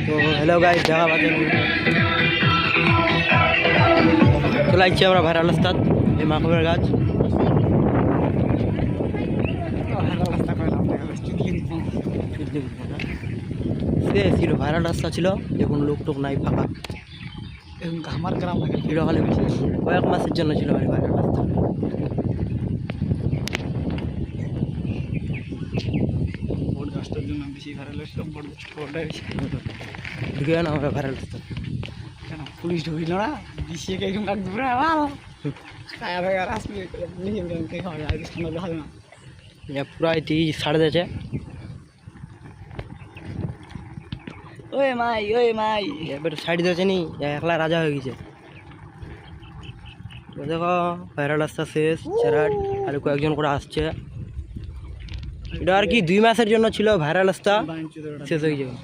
তো hello guys, দেখা পাচ্ছেন চলে আসছি আমরা ভাইরাল রাস্তা এই মাকুমের গাছ। সে ছিল ভাইরাল রাস্তা ছিল, এখন লোক টোক নাই, ফাঁকা। আমার গ্রাম লাগে ভিড় হলে বেশি, কয়েক মাসের জন্য ছিল ভাই ভাইরাল রাস্তা। বড় গাছটার জন্য বেশি ভাইরাল হয়েছিল। বড় গাছটা ঢুকে না আমরা ভাইরাল রাস্তা। কেন পুলিশ ঢুকিল না বিশিয়ে এরকম লাগবে খায়া ভাই আর আসবে খাওয়া যায় দেখা না। পুরা এটি ছাড়ে দিয়েছে। ওই মাই এবার সাইড দিয়েছে নি, একলা রাজা হয়ে গেছে। তো দেখো ভাইরাল রাস্তা শেষ, চেরাট আর কয়েকজন করে আসছে। এটা আর কি 2 মাসের জন্য ছিল ভাইরাল রাস্তা, শেষ হয়ে যাবে।